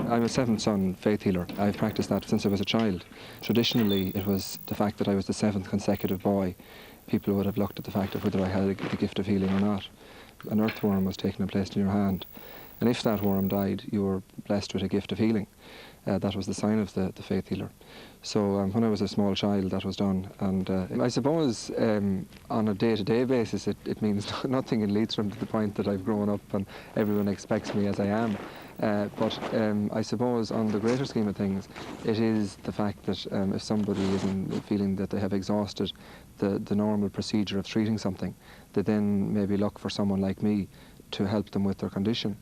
I'm a seventh son faith healer. I've practiced that since I was a child. Traditionally, it was the fact that I was the seventh consecutive boy. People would have looked at the fact of whether I had the gift of healing or not. An earthworm was taken and placed in your hand, and if that worm died, you were blessed with a gift of healing. That was the sign of the faith healer. So when I was a small child, that was done. And I suppose on a day-to-day basis, it means nothing in Leitrim to the point that I've grown up and everyone expects me as I am. But I suppose on the greater scheme of things, it is the fact that if somebody isn't feeling that they have exhausted the normal procedure of treating something, they then maybe look for someone like me to help them with their condition.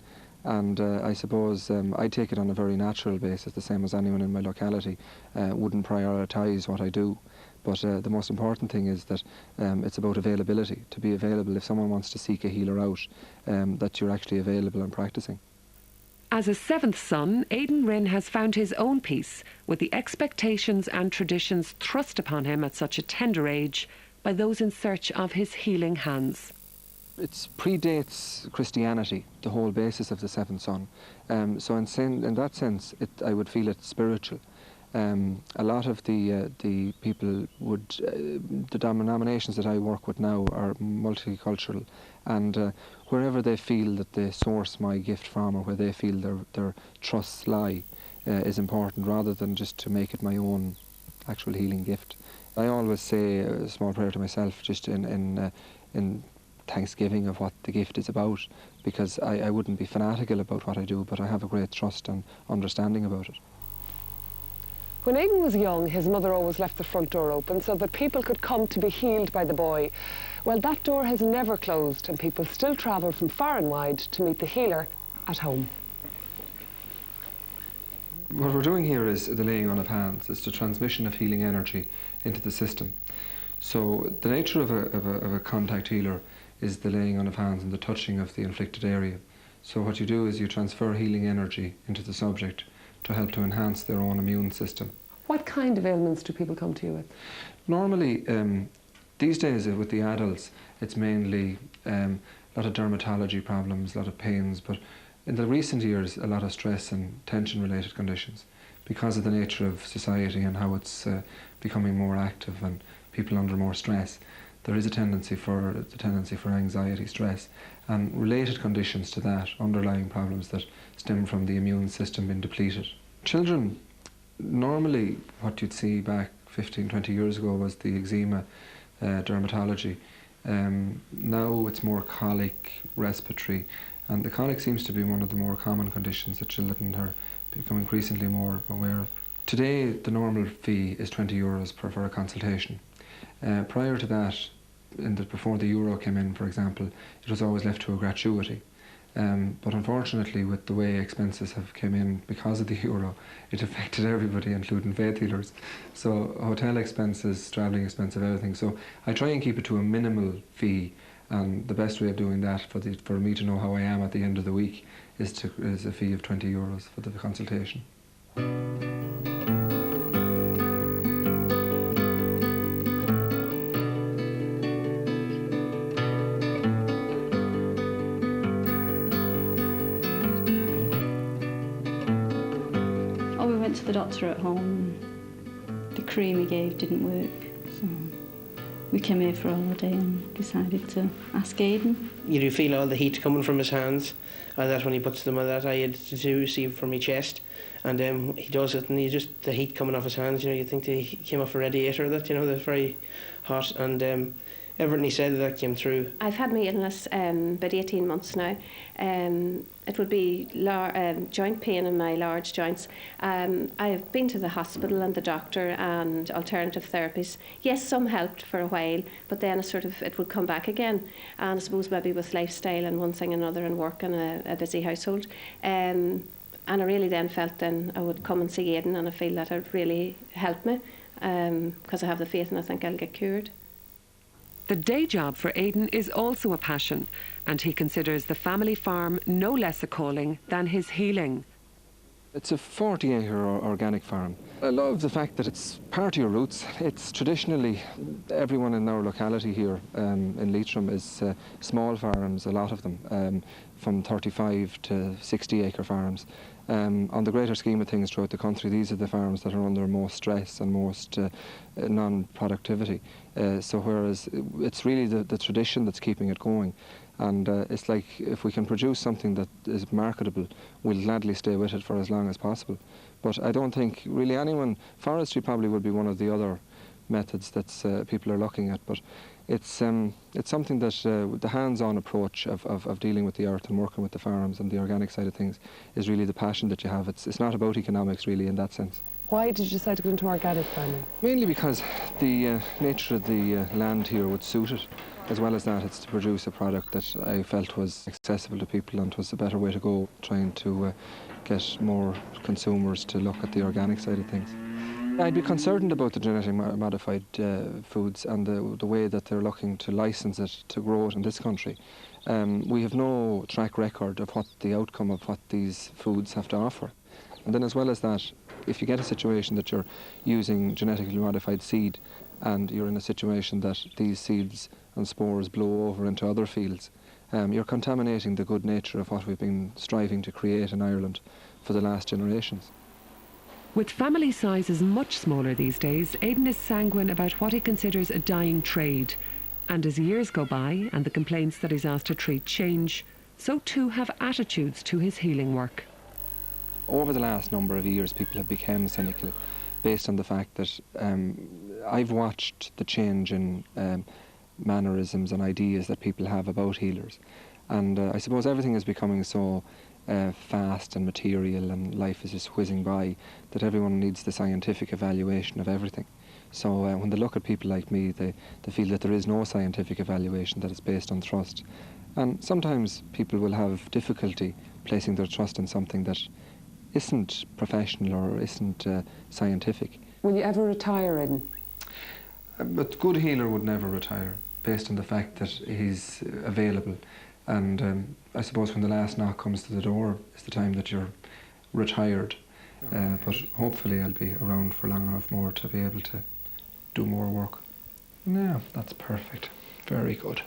And I suppose I take it on a very natural basis, the same as anyone in my locality wouldn't prioritise what I do. But the most important thing is that it's about availability, to be available if someone wants to seek a healer out, that you're actually available and practising. As a seventh son, Aidan Wrynne has found his own peace with the expectations and traditions thrust upon him at such a tender age by those in search of his healing hands. It predates Christianity, the whole basis of the seventh son. So in that sense, I would feel it's spiritual. A lot of the people would, the denominations that I work with now are multicultural, and wherever they feel that they source my gift from, or where they feel their trusts lie, is important, rather than just to make it my own actual healing gift. I always say a small prayer to myself, just in thanksgiving of what the gift is about, because I wouldn't be fanatical about what I do, but I have a great trust and understanding about it. When Aidan was young, his mother always left the front door open so that people could come to be healed by the boy. Well, that door has never closed, and people still travel from far and wide to meet the healer at home. What we're doing here is the laying on of hands. It's the transmission of healing energy into the system. So the nature of a contact healer is the laying on of hands and the touching of the inflicted area. So what you do is you transfer healing energy into the subject to help to enhance their own immune system. What kind of ailments do people come to you with? Normally, these days with the adults, it's mainly a lot of dermatology problems, a lot of pains, but in the recent years, a lot of stress and tension-related conditions because of the nature of society and how it's becoming more active and people under more stress. There is a tendency for anxiety, stress, and related conditions to that, underlying problems that stem from the immune system being depleted. Children, normally what you'd see back 15, 20 years ago was the eczema, dermatology. Now it's more colic, respiratory, and the colic seems to be one of the more common conditions that children are becoming increasingly more aware of. Today, the normal fee is €20 for a consultation. Prior to that, before the euro came in, for example, it was always left to a gratuity. But unfortunately, with the way expenses have come in because of the euro, it affected everybody, including faith healers. So hotel expenses, travelling expenses, everything. So I try and keep it to a minimal fee, and the best way of doing that for me to know how I am at the end of the week is a fee of €20 for the consultation. To the doctor at home. The cream he gave didn't work, so we came here for a holiday and decided to ask Aidan. You do feel all the heat coming from his hands, and that when he puts them on that, I had to receive from my chest, and he does it, and the heat coming off his hands, you think he came off a radiator, that that's very hot, and everything he said that came through. I've had my illness about 18 months now. It would be joint pain in my large joints. I've been to the hospital and the doctor and alternative therapies. Yes, some helped for a while, but then it would come back again. And I suppose maybe with lifestyle and one thing and another and work and a busy household. And I really then felt then I would come and see Aidan, and I feel that it would really help me because I have the faith and I think I'll get cured. The day job for Aidan is also a passion, and he considers the family farm no less a calling than his healing. It's a 40-acre organic farm. I love the fact that it's part of your roots. It's traditionally, everyone in our locality here in Leitrim is small farms, a lot of them, from 35 to 60-acre farms. On the greater scheme of things throughout the country, these are the farms that are under most stress and most non-productivity. So whereas it's really the tradition that's keeping it going. And it's like, if we can produce something that is marketable, we'll gladly stay with it for as long as possible. But I don't think really anyone, forestry probably would be one of the other methods that people are looking at, but it's something that the hands-on approach of dealing with the earth and working with the farms and the organic side of things is really the passion that you have. It's not about economics really in that sense. Why did you decide to go into organic farming? Mainly because the nature of the land here would suit it. As well as that, it's to produce a product that I felt was accessible to people and was a better way to go, trying to get more consumers to look at the organic side of things. I'd be concerned about the genetically modified foods and the way that they're looking to license it to grow it in this country. We have no track record of what the outcome of what these foods have to offer. And then as well as that, if you get a situation that you're using genetically modified seed and you're in a situation that these seeds and spores blow over into other fields, you're contaminating the good nature of what we've been striving to create in Ireland for the last generations. With family sizes much smaller these days, Aidan is sanguine about what he considers a dying trade. And as years go by and the complaints that he's asked to treat change, so too have attitudes to his healing work. Over the last number of years, people have become cynical based on the fact that I've watched the change in mannerisms and ideas that people have about healers. And I suppose everything is becoming so fast and material and life is just whizzing by that everyone needs the scientific evaluation of everything. So when they look at people like me, they feel that there is no scientific evaluation, that it's based on trust. And sometimes people will have difficulty placing their trust in something that isn't professional or isn't scientific. Will you ever retire, Aidan? But good healer would never retire, based on the fact that he's available. And I suppose when the last knock comes to the door is the time that you're retired. But hopefully I'll be around for long enough more to be able to do more work. Yeah, that's perfect. Very good.